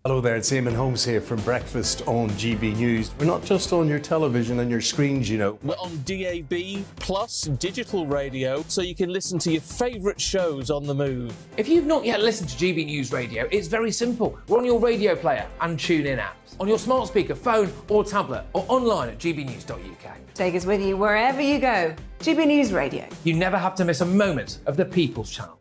Hello there, it's Eamon Holmes here from Breakfast on GB News. We're not just on your television and your screens, you know. We're on DAB plus digital radio, so you can listen to your favourite shows on the move. If you've not yet listened to GB News Radio, it's very simple. We're on your radio player and TuneIn apps, on your smart speaker, phone or tablet, or online at gbnews.uk. Take us with you wherever you go. GB News Radio. You never have to miss a moment of the People's Channel.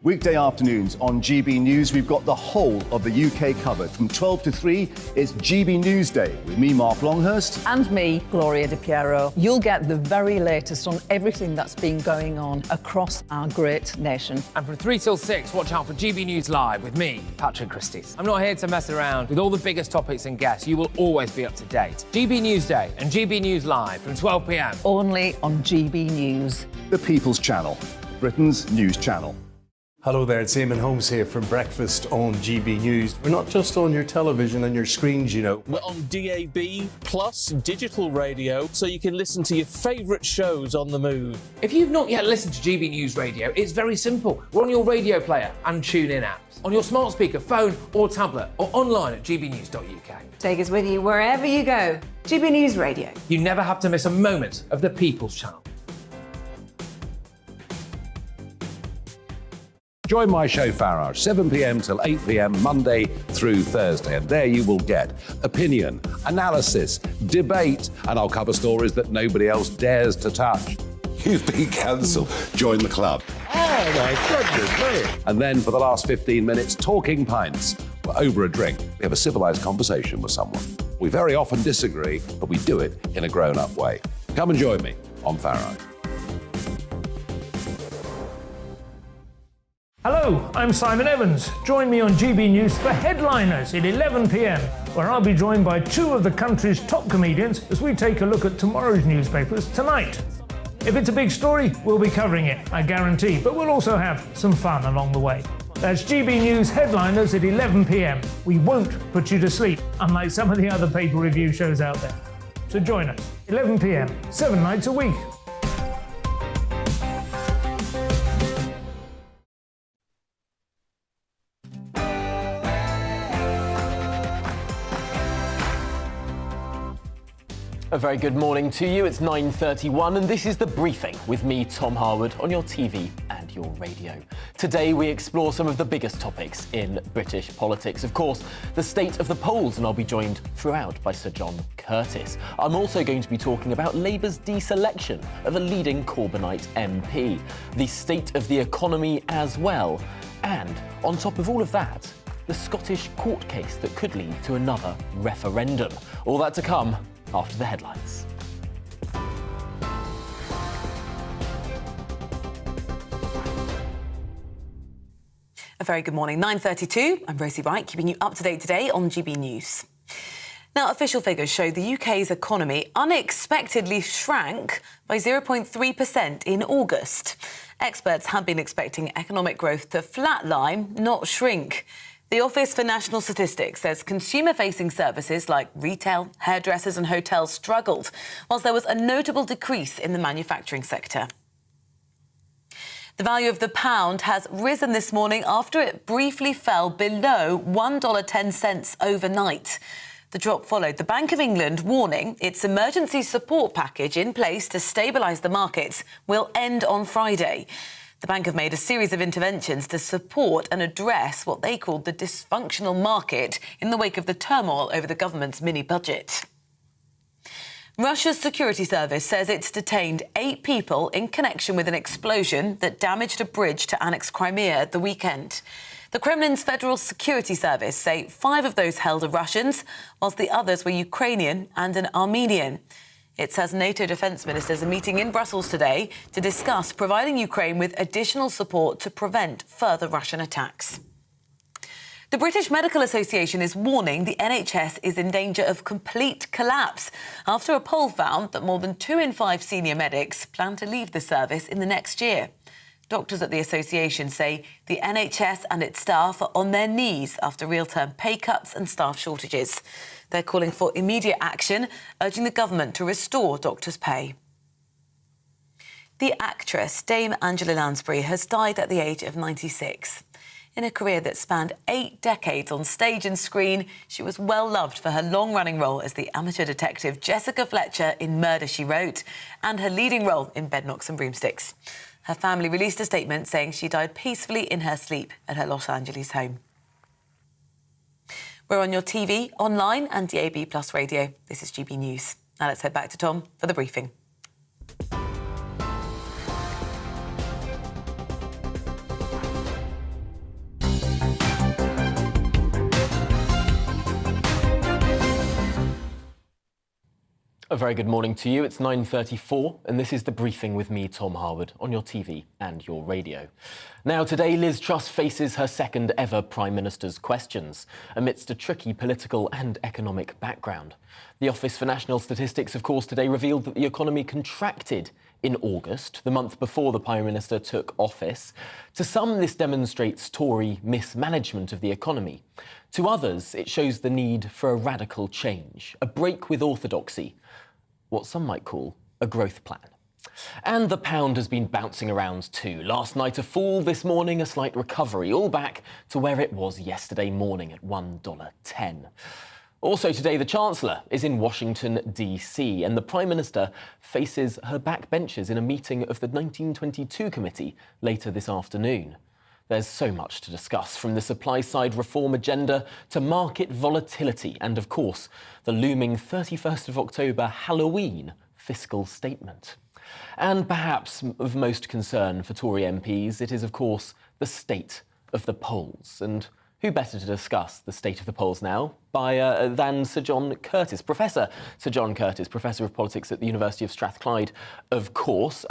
Weekday afternoons on GB News, we've got the whole of the UK covered. From 12 to 3, it's GB News Day with me, Mark Longhurst. And me, Gloria Di Piero. You'll get the very latest on everything that's been going on across our great nation. And from 3 till 6, watch out for GB News Live with me, Patrick Christys. I'm not here to mess around. With all the biggest topics and guests, you will always be up to date. GB News Day and GB News Live from 12 p.m. Only on GB News. The People's Channel, Britain's news channel. Hello there, it's Eamon Holmes here from Breakfast on GB News. We're not just on your television and your screens, you know. We're on DAB plus digital radio, so you can listen to your favourite shows on the move. If you've not yet listened to GB News Radio, it's very simple. We're on your radio player and TuneIn apps, on your smart speaker, phone or tablet, or online at gbnews.uk. Take us with you wherever you go. GB News Radio. You never have to miss a moment of the People's Channel. Join my show Farage, 7 p.m. till 8 p.m. Monday through Thursday. And there you will get opinion, analysis, debate, and I'll cover stories that nobody else dares to touch. You've been cancelled. Join the club. Oh my goodness me. And then for the last 15 minutes, talking pints. We're over a drink. We have a civilised conversation with someone. We very often disagree, but we do it in a grown-up way. Come and join me on Farage. Hello, I'm Simon Evans. Join me on GB News for Headliners at 11 p.m, where I'll be joined by two of the country's top comedians as we take a look at tomorrow's newspapers tonight. If it's a big story, we'll be covering it, I guarantee, but we'll also have some fun along the way. That's GB News Headliners at 11 p.m. We won't put you to sleep, unlike some of the other paper review shows out there. So join us, 11 p.m, 7 nights a week. A very good morning to you. It's 9:31 and this is The Briefing with me, Tom Harwood, on your TV and your radio. Today we explore some of the biggest topics in British politics. Of course, the state of the polls, and I'll be joined throughout by Sir John Curtis. I'm also going to be talking about Labour's deselection of a leading Corbynite MP, the state of the economy as well, and on top of all of that, the Scottish court case that could lead to another referendum. All that to come after the headlines. A very good morning. 9:32. I'm Rosie Wright, keeping you up to date today on GB News. Now, official figures show the UK's economy unexpectedly shrank by 0.3% in August. Experts had been expecting economic growth to flatline, not shrink. The Office for National Statistics says consumer-facing services like retail, hairdressers and hotels struggled, whilst there was a notable decrease in the manufacturing sector. The value of the pound has risen this morning after it briefly fell below $1.10 overnight. The drop followed the Bank of England warning its emergency support package in place to stabilise the markets will end on Friday. The bank have made a series of interventions to support and address what they called the dysfunctional market in the wake of the turmoil over the government's mini-budget. Russia's security service says it's detained 8 people in connection with an explosion that damaged a bridge to annex Crimea at the weekend. The Kremlin's Federal Security Service say 5 of those held are Russians, whilst the others were Ukrainian and an Armenian. It says NATO defence ministers are meeting in Brussels today to discuss providing Ukraine with additional support to prevent further Russian attacks. The British Medical Association is warning the NHS is in danger of complete collapse after a poll found that more than 2 in 5 senior medics plan to leave the service in the next year. Doctors at the association say the NHS and its staff are on their knees after real-term pay cuts and staff shortages. They're calling for immediate action, urging the government to restore doctors' pay. The actress Dame Angela Lansbury has died at the age of 96. In a career that spanned 8 decades on stage and screen, she was well loved for her long-running role as the amateur detective Jessica Fletcher in Murder, She Wrote, and her leading role in Bedknobs and Broomsticks. Her family released a statement saying she died peacefully in her sleep at her Los Angeles home. We're on your TV, online and DAB+ radio. This is GB News. Now let's head back to Tom for the briefing. A very good morning to you. It's 9:34 and this is The Briefing with me, Tom Harwood, on your TV and your radio. Now, today Liz Truss faces her second ever Prime Minister's questions amidst a tricky political and economic background. The Office for National Statistics, of course, today revealed that the economy contracted in August, the month before the Prime Minister took office. To some, this demonstrates Tory mismanagement of the economy. To others, it shows the need for a radical change, a break with orthodoxy, what some might call a growth plan. And the pound has been bouncing around too. Last night a fall, this morning a slight recovery, all back to where it was yesterday morning at $1.10. Also today, the Chancellor is in Washington, D.C., and the Prime Minister faces her backbenchers in a meeting of the 1922 Committee later this afternoon. There's so much to discuss, from the supply-side reform agenda to market volatility and, of course, the looming 31st of October Halloween fiscal statement. And perhaps of most concern for Tory MPs, it is, of course, the state of the polls. And who better to discuss the state of the polls now than Sir John Curtis, Professor Sir John Curtis, Professor of Politics at the University of Strathclyde, of course.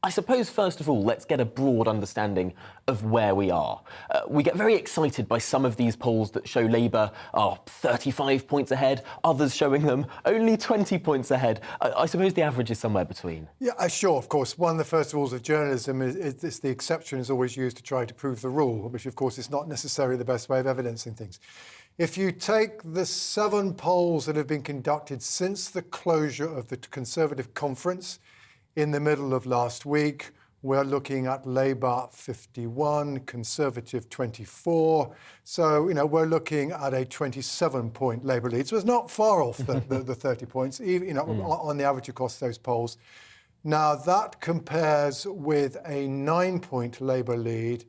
I suppose, first of all, let's get a broad understanding of where we are. We get very excited by some of these polls that show Labour are 35 points ahead, others showing them only 20 points ahead. I suppose the average is somewhere between. Yeah, sure, of course. One of the first rules of journalism is the exception is always used to try to prove the rule, which, of course, is not necessarily the best way of evidencing things. If you take the 7 polls that have been conducted since the closure of the Conservative conference, in the middle of last week, we're looking at Labour 51, Conservative 24. So, we're looking at a 27-point Labour lead. So it's not far off the 30 points, even, on the average across those polls. Now, that compares with a 9-point Labour lead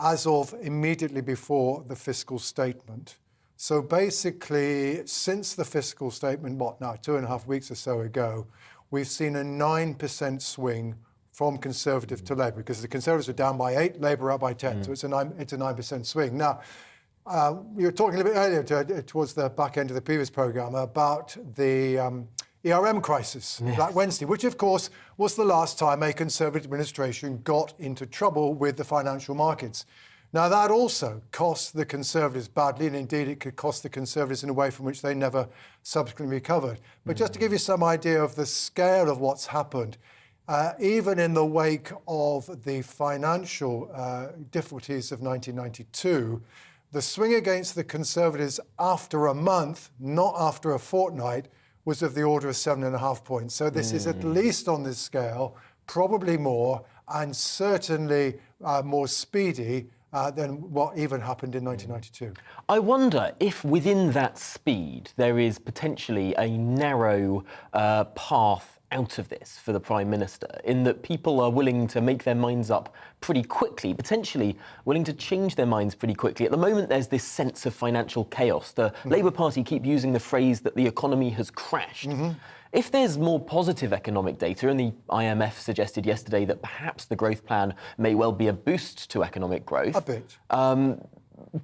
as of immediately before the fiscal statement. So basically, since the fiscal statement, 2.5 weeks or so ago, we've seen a 9% swing from Conservative to Labour, because the Conservatives are down by 8, Labour up by 10, so it's a 9% swing. Now, we were talking a little bit earlier, towards the back end of the previous programme, about the ERM crisis that Wednesday, which, of course, was the last time a Conservative administration got into trouble with the financial markets. Now, that also cost the Conservatives badly, and indeed it could cost the Conservatives in a way from which they never subsequently recovered. But just to give you some idea of the scale of what's happened, even in the wake of the financial difficulties of 1992, the swing against the Conservatives after a month, not after a fortnight, was of the order of 7.5 points. So this is at least on this scale, probably more, and certainly more speedy than what even happened in 1992. I wonder if within that speed there is potentially a narrow path out of this for the Prime Minister, in that people are willing to make their minds up pretty quickly, potentially willing to change their minds pretty quickly. At the moment, there's this sense of financial chaos. The Labour Party keep using the phrase that the economy has crashed. If there's more positive economic data, and the IMF suggested yesterday that perhaps the growth plan may well be a boost to economic growth. A bit.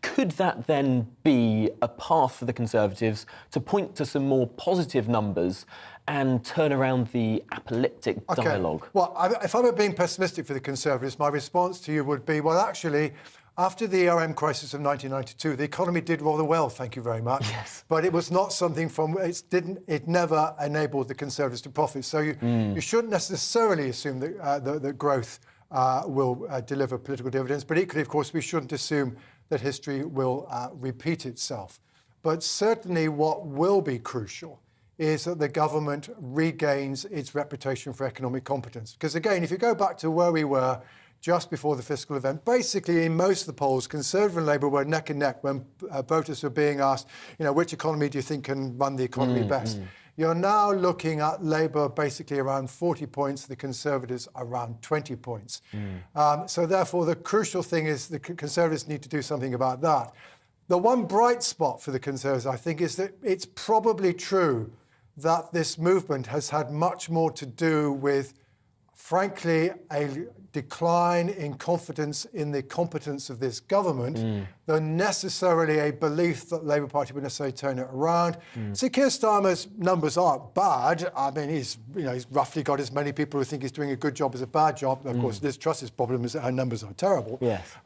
Could that then be a path for the Conservatives to point to some more positive numbers and turn around the apocalyptic dialogue? Well, if I were being pessimistic for the Conservatives, my response to you would be, well, actually, after the ERM crisis of 1992, the economy did rather well, thank you very much. Yes. But it was not something from it never enabled the Conservatives to profit. So you shouldn't necessarily assume that growth will deliver political dividends. But equally, of course, we shouldn't assume that history will repeat itself. But certainly what will be crucial is that the government regains its reputation for economic competence. Because again, if you go back to where we were just before the fiscal event, basically in most of the polls, Conservative and Labour were neck and neck when voters were being asked, which economy do you think can run the economy best? You're now looking at Labour basically around 40 points, the Conservatives around 20 points. So therefore, the crucial thing is the Conservatives need to do something about that. The one bright spot for the Conservatives, I think, is that it's probably true that this movement has had much more to do with, frankly, a decline in confidence in the competence of this government than necessarily a belief that Labour Party would necessarily turn it around. So Keir Starmer's numbers aren't bad. I mean, he's roughly got as many people who think he's doing a good job as a bad job. Of course, Liz Truss's problem is that her numbers are terrible. Yes.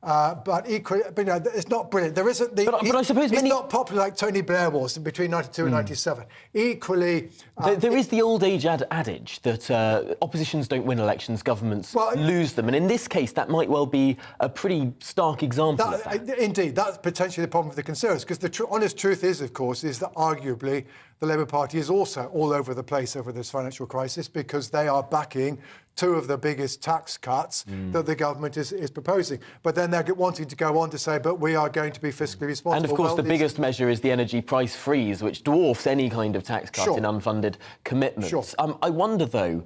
But equally, it's not brilliant. There isn't the. But I suppose he's not popular like Tony Blair was between 92 and 97. Equally, there is the old age adage that oppositions don't win elections, governments lose them, and in this case, that might well be a pretty stark example of that. Indeed, that's potentially the problem with the Conservatives, because the honest truth is, of course, is that arguably the Labour Party is also all over the place over this financial crisis because they are backing two of the biggest tax cuts that the government is proposing. But then they're wanting to go on to say, but we are going to be fiscally responsible. And of course, the biggest measure is the energy price freeze, which dwarfs any kind of tax cut in unfunded commitments. I wonder, though,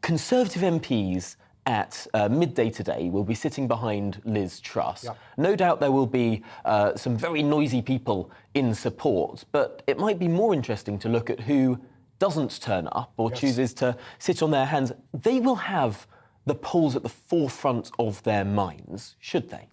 Conservative MPs at midday today will be sitting behind Liz Truss. No doubt there will be some very noisy people in support, but it might be more interesting to look at who doesn't turn up or chooses to sit on their hands. They will have the polls at the forefront of their minds, should they?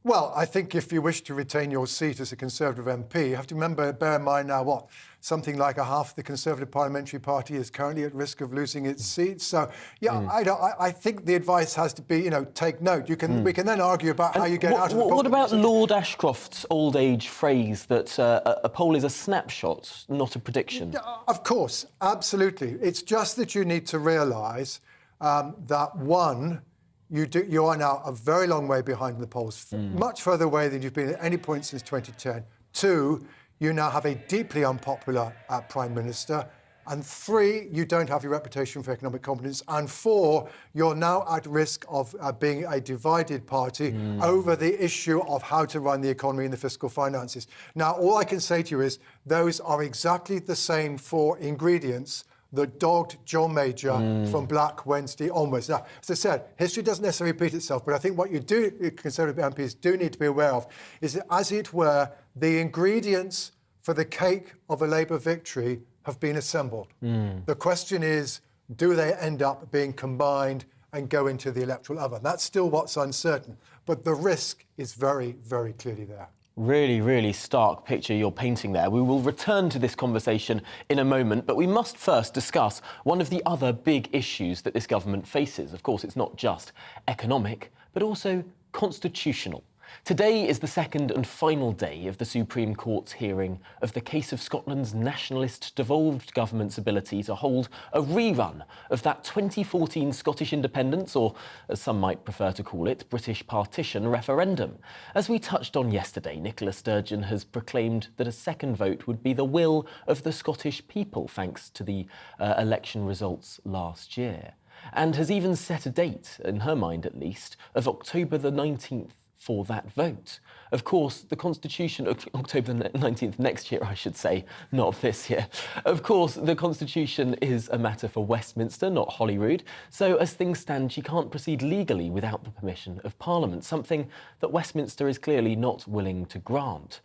Well, I think if you wish to retain your seat as a Conservative MP, you have to bear in mind now something like a half of the Conservative Parliamentary Party is currently at risk of losing its seats. So, I think the advice has to be, take note. We can then argue about how you get out of the problem. What about Lord Ashcroft's old age phrase that a poll is a snapshot, not a prediction? Of course, absolutely. It's just that you need to realise that, one, you are now a very long way behind the polls, much further away than you've been at any point since 2010. Two, you now have a deeply unpopular Prime Minister. And three, you don't have your reputation for economic competence. And four, you're now at risk of being a divided party over the issue of how to run the economy and the fiscal finances. Now, all I can say to you is those are exactly the same four ingredients that dogged John Major from Black Wednesday onwards. Now, as I said, history doesn't necessarily repeat itself, but I think what Conservative MPs do need to be aware of is that, as it were, the ingredients for the cake of a Labour victory have been assembled. The question is, do they end up being combined and go into the electoral oven? That's still what's uncertain, but the risk is very, very clearly there. Really, really stark picture you're painting there. We will return to this conversation in a moment, but we must first discuss one of the other big issues that this government faces. Of course, it's not just economic, but also constitutional. Today is the second and final day of the Supreme Court's hearing of the case of Scotland's nationalist devolved government's ability to hold a rerun of that 2014 Scottish independence, or as some might prefer to call it, British partition referendum. As we touched on yesterday, Nicola Sturgeon has proclaimed that a second vote would be the will of the Scottish people, thanks to the election results last year, and has even set a date, in her mind at least, of October the 19th. For that vote. Of course, the Constitution, October the 19th next year, I should say, not this year. Of course, the Constitution is a matter for Westminster, not Holyrood. So as things stand, she can't proceed legally without the permission of Parliament, something that Westminster is clearly not willing to grant.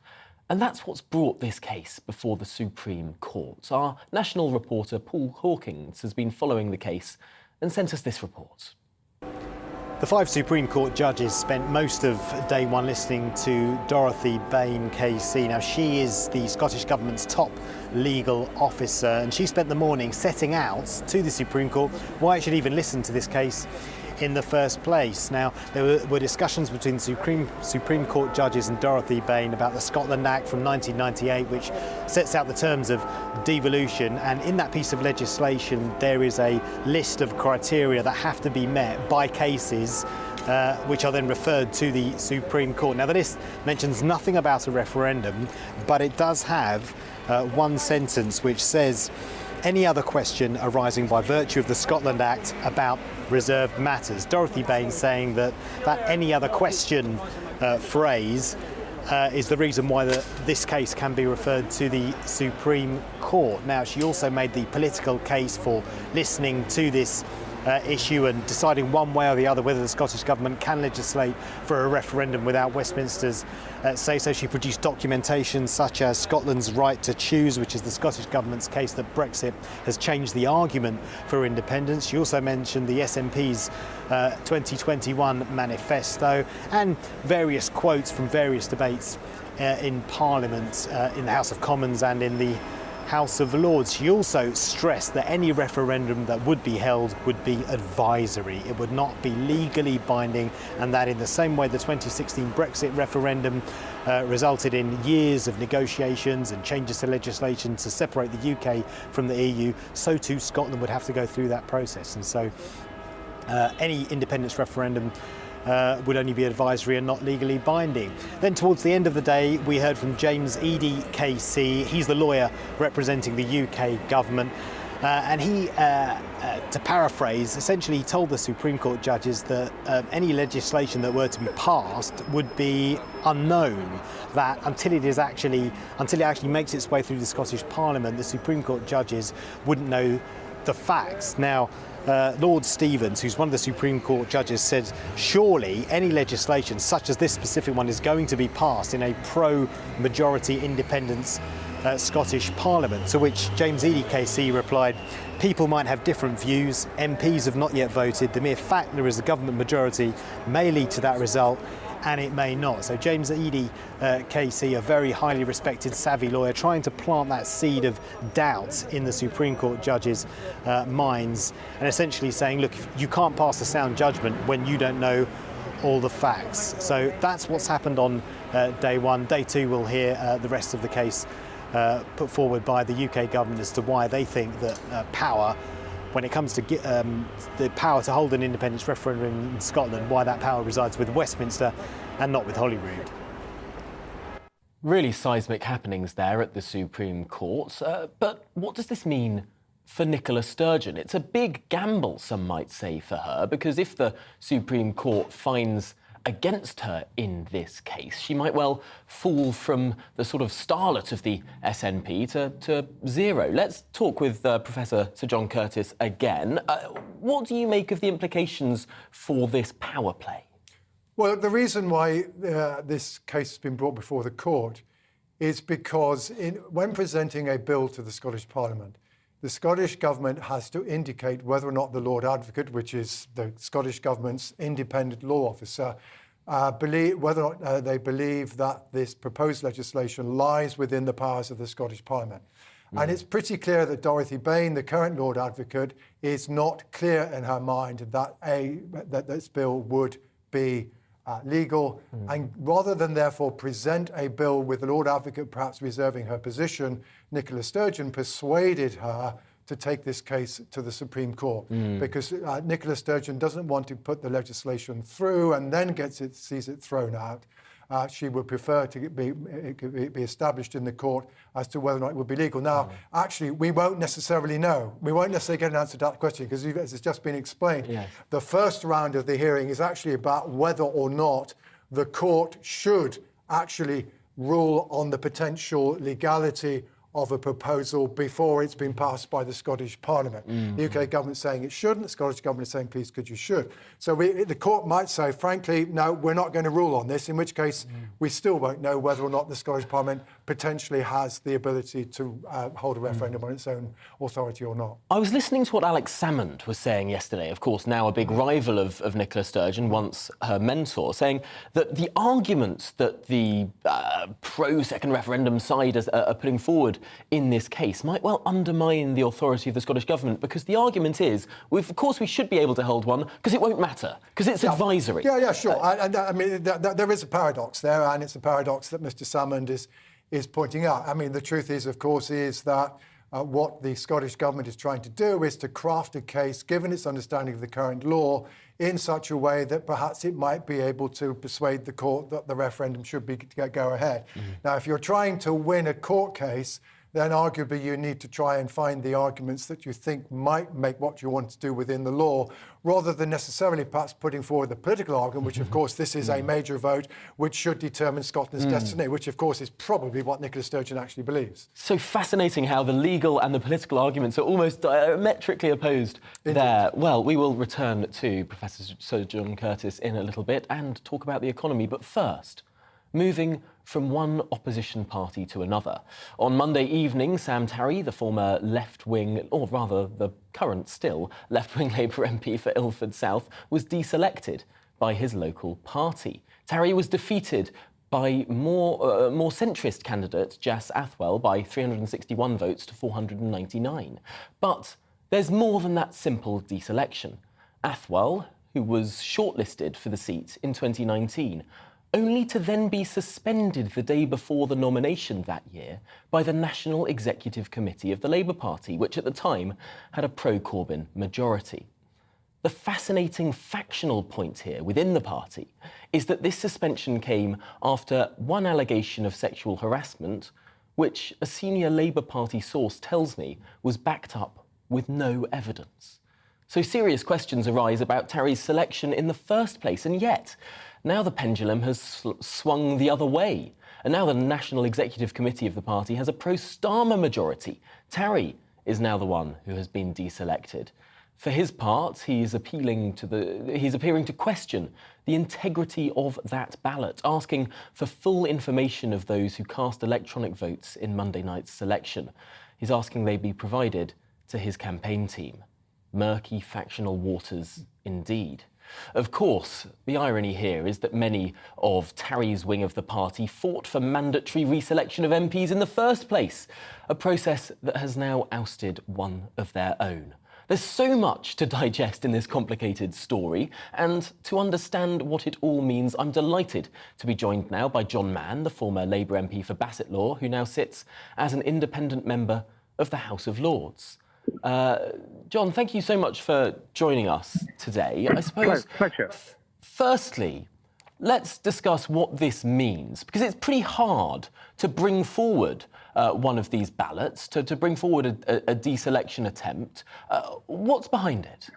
And that's what's brought this case before the Supreme Court. Our national reporter, Paul Hawkins, has been following the case and sent us this report. The 5 Supreme Court judges spent most of day one listening to Dorothy Bain KC. Now, she is the Scottish Government's top legal officer, and she spent the morning setting out to the Supreme Court why it should even listen to this case in the first place. Now, there were discussions between Supreme Court judges and Dorothy Bain about the Scotland Act from 1998, which sets out the terms of devolution, and in that piece of legislation there is a list of criteria that have to be met by cases which are then referred to the Supreme Court. Now, the list mentions nothing about a referendum, but it does have one sentence which says any other question arising by virtue of the Scotland Act about reserved matters. Dorothy Bain saying that any other question phrase is the reason why this case can be referred to the Supreme Court. Now, she also made the political case for listening to this issue and deciding one way or the other whether the Scottish Government can legislate for a referendum without Westminster's say-so. She produced documentation such as Scotland's right to choose, which is the Scottish Government's case that Brexit has changed the argument for independence. She also mentioned the SNP's 2021 manifesto and various quotes from various debates in Parliament, in the House of Commons and in the House of Lords. She also stressed that any referendum that would be held would be advisory. It would not be legally binding, and that in the same way the 2016 Brexit referendum resulted in years of negotiations and changes to legislation to separate the UK from the EU, so too Scotland would have to go through that process. And so any independence referendum would only be advisory and not legally binding. Then towards the end of the day, we heard from James Eadie KC. He's the lawyer representing the UK government. And he, to paraphrase, essentially told the Supreme Court judges that any legislation that were to be passed would be unknown, that until it actually makes its way through the Scottish Parliament, the Supreme Court judges wouldn't know the facts. Now, Lord Stevens, who's one of the Supreme Court judges, said surely any legislation such as this specific one is going to be passed in a pro-majority independence Scottish Parliament, to which James Eadie KC replied, people might have different views, MPs have not yet voted, the mere fact there is a government majority may lead to that result, and it may not. So James Eadie KC, a very highly respected, savvy lawyer, trying to plant that seed of doubt in the Supreme Court judges' minds, and essentially saying, look, you can't pass a sound judgment when you don't know all the facts. So that's what's happened on day one. Day two, we'll hear the rest of the case put forward by the UK government as to why they think that power, when it comes to the power to hold an independence referendum in Scotland, why that power resides with Westminster and not with Holyrood. Really seismic happenings there at the Supreme Court. But what does this mean for Nicola Sturgeon? It's a big gamble, some might say, for her, because if the Supreme Court finds against her in this case, she might well fall from the sort of starlet of the SNP to zero. Let's talk with Professor Sir John Curtis again. What do you make of the implications for this power play? Well, the reason why this case has been brought before the court is because when presenting a bill to the Scottish Parliament, the Scottish Government has to indicate whether or not the Lord Advocate, which is the Scottish Government's independent law officer, whether or not they believe that this proposed legislation lies within the powers of the Scottish Parliament. And it's pretty clear that Dorothy Bain, the current Lord Advocate, is not clear in her mind that this bill would be legal. And rather than therefore present a bill with the Lord Advocate perhaps reserving her position, Nicola Sturgeon persuaded her to take this case to the Supreme Court because Nicola Sturgeon doesn't want to put the legislation through and then sees it thrown out. She would prefer to be established in the court as to whether or not it would be legal. Now, actually, we won't necessarily know. We won't necessarily get an answer to that question because, as it's just been explained, the first round of the hearing is actually about whether or not the court should actually rule on the potential legality of a proposal before it's been passed by the Scottish Parliament. The UK government saying it shouldn't, the Scottish government is saying, please, could you should. So the court might say, frankly, no, we're not going to rule on this, in which case we still won't know whether or not the Scottish Parliament potentially has the ability to hold a referendum on its own authority or not. I was listening to what Alex Salmond was saying yesterday, of course, now a big rival of Nicola Sturgeon, once her mentor, saying that the arguments that the pro-second referendum side are putting forward in this case might well undermine the authority of the Scottish Government, because the argument is, of course we should be able to hold one because it won't matter, because it's advisory. Yeah, sure. I mean, there is a paradox there, and it's a paradox that Mr Salmond is pointing out. I mean, the truth is, of course, is that what the Scottish Government is trying to do is to craft a case, given its understanding of the current law, in such a way that perhaps it might be able to persuade the court that the referendum should go ahead. Now, if you're trying to win a court case, then arguably you need to try and find the arguments that you think might make what you want to do within the law, rather than necessarily perhaps putting forward the political argument, which of course this is a major vote which should determine Scotland's destiny, which of course is probably what Nicola Sturgeon actually believes. So fascinating how the legal and the political arguments are almost diametrically opposed there. Well, we will return to Professor Sir John Curtis in a little bit and talk about the economy, but first, moving from one opposition party to another. On Monday evening, Sam Tarry, the former left-wing, or rather the current still, left-wing Labour MP for Ilford South, was deselected by his local party. Tarry was defeated by more centrist candidate Jas Athwell by 361 votes to 499. But there's more than that simple deselection. Athwell, who was shortlisted for the seat in 2019, only to then be suspended the day before the nomination that year by the National Executive Committee of the Labour Party, which at the time had a pro-Corbyn majority. The fascinating factional point here within the party is that this suspension came after one allegation of sexual harassment, which a senior Labour Party source tells me was backed up with no evidence. So serious questions arise about Tarry's selection in the first place, and yet now the pendulum has swung the other way, and now the National Executive Committee of the party has a pro-Starmer majority. Tarry is now the one who has been deselected. For his part, he's appearing to question the integrity of that ballot, asking for full information of those who cast electronic votes in Monday night's selection. He's asking they be provided to his campaign team. Murky factional waters indeed. Of course, the irony here is that many of Tarry's wing of the party fought for mandatory reselection of MPs in the first place, a process that has now ousted one of their own. There's so much to digest in this complicated story, and to understand what it all means, I'm delighted to be joined now by John Mann, the former Labour MP for Bassetlaw, who now sits as an independent member of the House of Lords. John, thank you so much for joining us today. I suppose, pleasure. Firstly, let's discuss what this means, because it's pretty hard to bring forward one of these ballots, to bring forward a deselection attempt. What's behind it?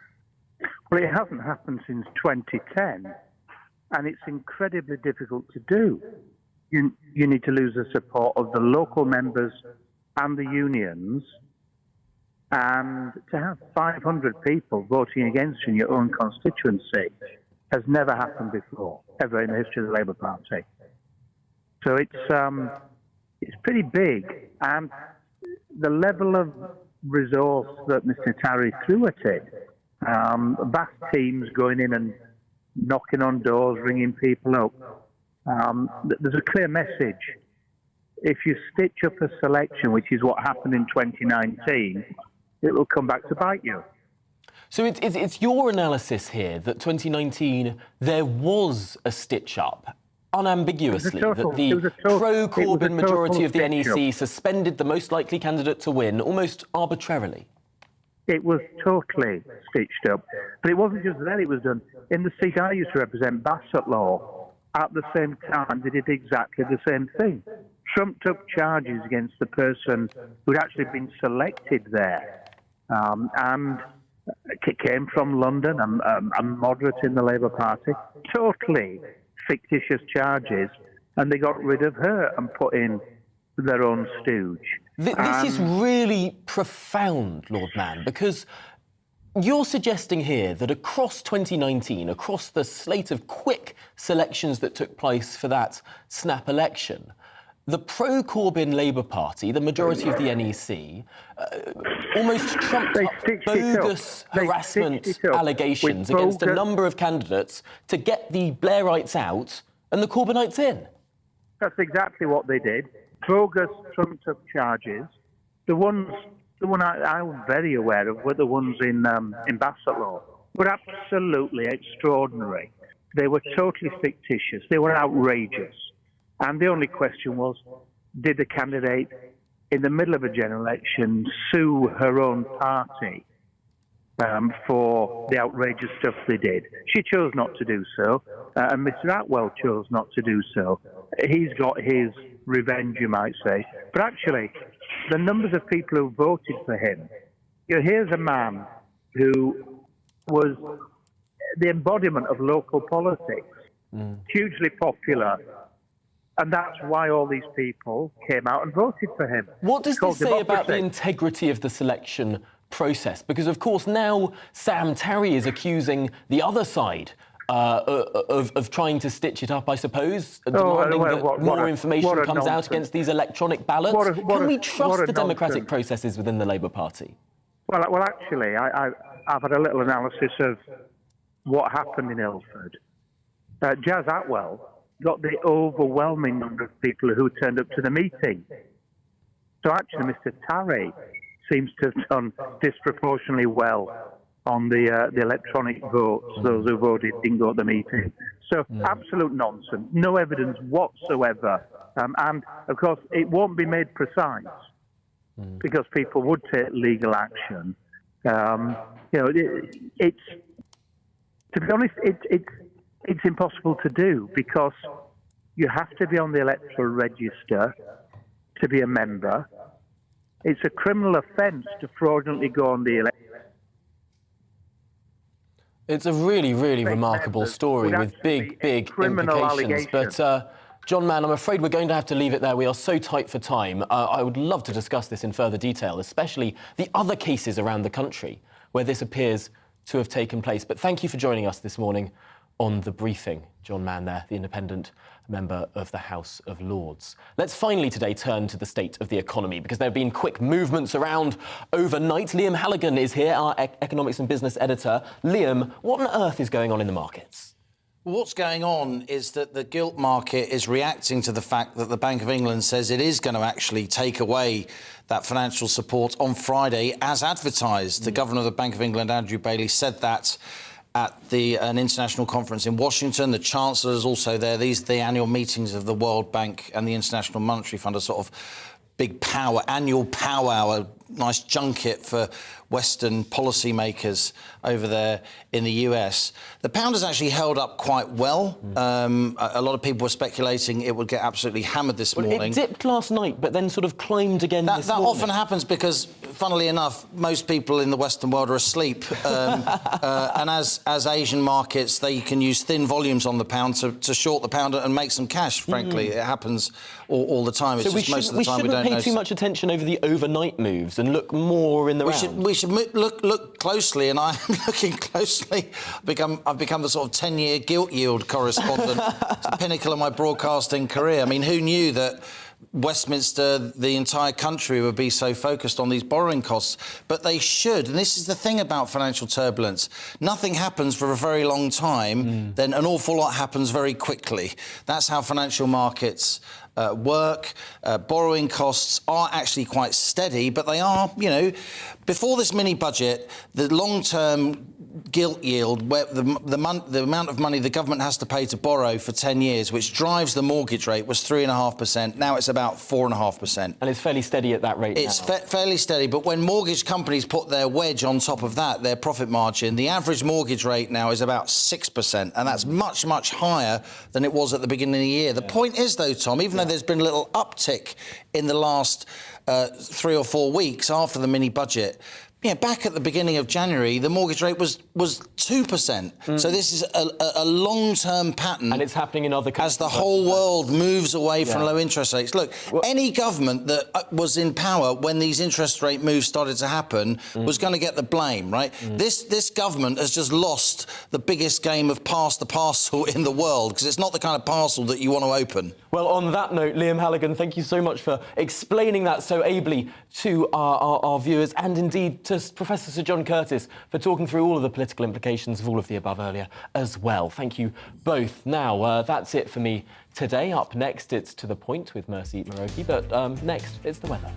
Well, it hasn't happened since 2010, and it's incredibly difficult to do. You need to lose the support of the local members and the unions, and to have 500 people voting against you in your own constituency has never happened before, ever in the history of the Labour Party. So it's pretty big, and the level of resource that Mr Tarry threw at it, vast teams going in and knocking on doors, ringing people up, there's a clear message. If you stitch up a selection, which is what happened in 2019, it will come back to bite you. So it's your analysis here that 2019 there was a stitch-up, unambiguously, that the pro-Corbyn majority of the NEC suspended the most likely candidate to win almost arbitrarily. It was totally stitched up. But it wasn't just then it was done. In the seat I used to represent, Bassetlaw, at the same time they did exactly the same thing. Trumped up charges against the person who'd actually been selected there. And it came from London, a moderate in the Labour Party, totally fictitious charges, and they got rid of her and put in their own stooge. This is really profound, Lord Mann, because you're suggesting here that across 2019, across the slate of quick selections that took place for that snap election, the pro-Corbyn Labour Party, the majority of the NEC, almost trumped up bogus harassment allegations against a number of candidates to get the Blairites out and the Corbynites in. That's exactly what they did. bogus trumped-up charges. The one I'm very aware of were the ones in Bassetlaw. Were absolutely extraordinary. They were totally fictitious. They were outrageous. And the only question was, did the candidate, in the middle of a general election, sue her own party for the outrageous stuff they did? She chose not to do so, and Mr. Atwell chose not to do so. He's got his revenge, you might say. But actually, the numbers of people who voted for him, here's a man who was the embodiment of local politics, hugely popular, and that's why all these people came out and voted for him. What does this say about the integrity of the selection process? Because, of course, now Sam Terry is accusing the other side of trying to stitch it up, I suppose, demanding that more information comes out against these electronic ballots. Can we trust the democratic processes within the Labour Party? Well, actually, I've had a little analysis of what happened in Ilford. Jazz Atwell got the overwhelming number of people who turned up to the meeting. So actually, Mr. Tarry seems to have done disproportionately well on the electronic votes. Those who voted didn't go to the meeting. So absolute nonsense, no evidence whatsoever. And, of course, it won't be made precise because people would take legal action. It's to be honest, it's impossible to do because you have to be on the electoral register to be a member. It's a criminal offence to fraudulently go on the election. It's a really, really remarkable story with big implications. But, John Mann, I'm afraid we're going to have to leave it there. We are so tight for time. I would love to discuss this in further detail, especially the other cases around the country where this appears to have taken place. But thank you for joining us this morning on The Briefing. John Mann there, the independent member of the House of Lords. Let's finally today turn to the state of the economy, because there have been quick movements around overnight. Liam Halligan is here, our economics and business editor. Liam, what on earth is going on in the markets? What's going on is that the gilt market is reacting to the fact that the Bank of England says it is going to actually take away that financial support on Friday as advertised. The Governor of the Bank of England, Andrew Bailey, said that at an international conference in Washington. The Chancellor is also there. These are the annual meetings of the World Bank and the International Monetary Fund, a sort of big annual powwow, a nice junket for Western policymakers over there in the US. The pound has actually held up quite well. A lot of people were speculating it would get absolutely hammered this morning. It dipped last night, but then sort of climbed again this morning. That often happens because, funnily enough, most people in the Western world are asleep. And as Asian markets, they can use thin volumes on the pound to short the pound and make some cash, frankly. It happens all the time. It's just most of the time we don't shouldn't pay too much attention over the overnight moves and look more in the round. We should look closely, and I'm looking closely. I've become the sort of 10-year gilt yield correspondent. It's the pinnacle of my broadcasting career. I mean, who knew that Westminster, the entire country, would be so focused on these borrowing costs? But they should. And this is the thing about financial turbulence. Nothing happens for a very long time, then an awful lot happens very quickly. That's how financial markets work. Borrowing costs are actually quite steady, but they are, before this mini budget, the long-term gilt yield, where the amount of money the government has to pay to borrow for 10 years, which drives the mortgage rate, was 3.5%. Now it's about 4.5%. And it's fairly steady at that rate. It's fairly steady, but when mortgage companies put their wedge on top of that, their profit margin, the average mortgage rate now is about 6%, and that's much, much higher than it was at the beginning of the year. The point is, though, Tom, even though there's been a little uptick in the last 3 or 4 weeks after the mini budget, back at the beginning of January, the mortgage rate was 2%. So this is a long-term pattern. And it's happening in other countries. As the whole world moves away from low interest rates. Look, any government that was in power when these interest rate moves started to happen was going to get the blame, right? This government has just lost the biggest game of pass the parcel in the world, because it's not the kind of parcel that you want to open. Well, on that note, Liam Halligan, thank you so much for explaining that so ably to our viewers and indeed to to Professor Sir John Curtis for talking through all of the political implications of all of the above earlier as well. Thank you both. Now, that's it for me today. Up next, it's To The Point with Mercy Maroki, but next, it's the weather.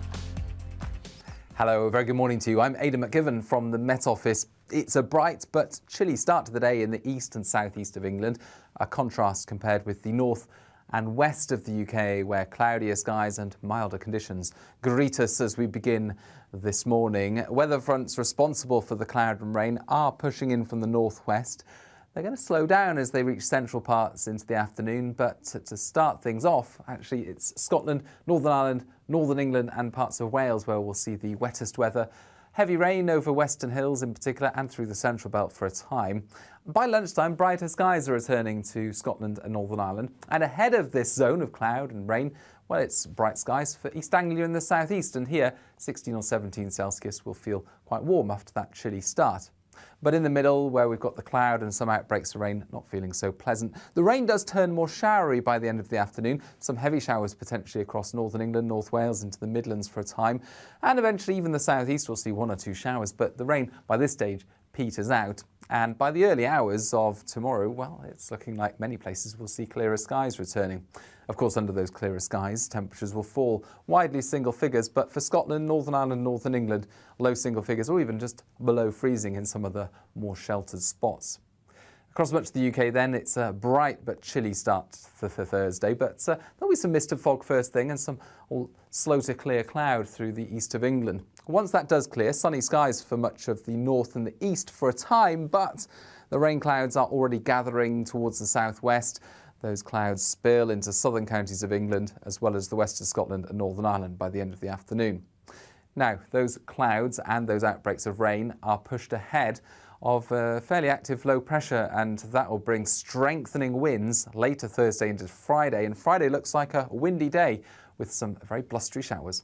Hello, a very good morning to you. I'm Aidan McGivern from the Met Office. It's a bright but chilly start to the day in the east and southeast of England, a contrast compared with the north and west of the UK, where cloudier skies and milder conditions greet us as we begin this morning. Weather fronts responsible for the cloud and rain are pushing in from the northwest. They're going to slow down as they reach central parts into the afternoon, but to start things off, actually it's Scotland, Northern Ireland, Northern England and parts of Wales where we'll see the wettest weather. Heavy rain over western hills in particular and through the central belt for a time. By lunchtime, brighter skies are returning to Scotland and Northern Ireland. And ahead of this zone of cloud and rain, well, it's bright skies for East Anglia in the southeast. And here, 16 or 17 Celsius will feel quite warm after that chilly start. But in the middle, where we've got the cloud and some outbreaks of rain, not feeling so pleasant. The rain does turn more showery by the end of the afternoon. Some heavy showers potentially across northern England, North Wales into the Midlands for a time. And eventually even the southeast will see 1 or 2 showers. But the rain by this stage peters out. And by the early hours of tomorrow, well, it's looking like many places will see clearer skies returning. Of course, under those clearer skies, temperatures will fall widely single figures, but for Scotland, Northern Ireland, Northern England, low single figures or even just below freezing in some of the more sheltered spots. Across much of the UK then, it's a bright but chilly start for Thursday, but there'll be some mist and fog first thing and some slow to clear cloud through the east of England. Once that does clear, sunny skies for much of the north and the east for a time, but the rain clouds are already gathering towards the southwest. Those clouds spill into southern counties of England as well as the west of Scotland and Northern Ireland by the end of the afternoon. Now, those clouds and those outbreaks of rain are pushed ahead of fairly active low pressure, and that will bring strengthening winds later Thursday into Friday. And Friday looks like a windy day with some very blustery showers.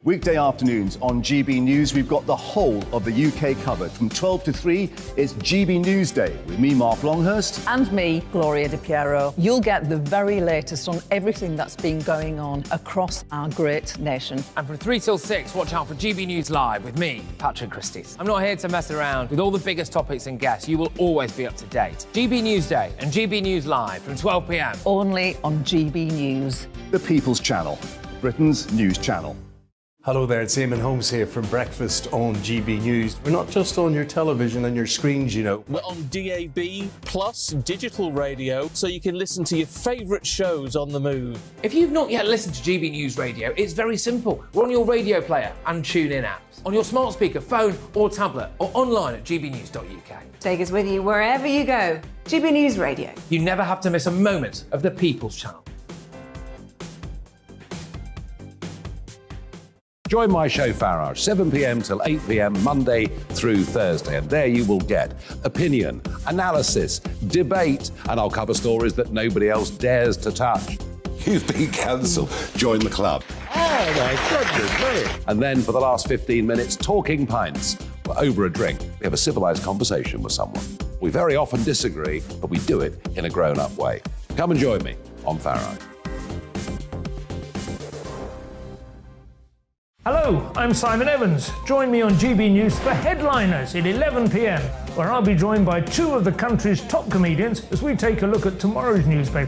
Weekday afternoons on GB News, we've got the whole of the UK covered. From 12 to 3, it's GB News Day with me, Mark Longhurst. And me, Gloria Di Piero. You'll get the very latest on everything that's been going on across our great nation. And from 3 till 6, watch out for GB News Live with me, Patrick Christys. I'm not here to mess around with all the biggest topics and guests. You will always be up to date. GB News Day and GB News Live from 12 p.m. Only on GB News. The People's Channel, Britain's news channel. Hello there, it's Eamon Holmes here from Breakfast on GB News. We're not just on your television and your screens, you know. We're on DAB plus digital radio, so you can listen to your favourite shows on the move. If you've not yet listened to GB News Radio, it's very simple. We're on your radio player and TuneIn apps, on your smart speaker, phone or tablet, or online at gbnews.uk. Take us with you wherever you go. GB News Radio. You never have to miss a moment of the People's Channel. Join my show Farage, 7 p.m. till 8 p.m. Monday through Thursday. And there you will get opinion, analysis, debate, and I'll cover stories that nobody else dares to touch. You've been cancelled. Join the club. Oh, my goodness me. And then for the last 15 minutes, talking pints. We're over a drink. We have a civilised conversation with someone. We very often disagree, but we do it in a grown-up way. Come and join me on Farage. Hello, I'm Simon Evans. Join me on GB News for Headliners at 11 p.m, where I'll be joined by 2 of the country's top comedians as we take a look at tomorrow's newspaper.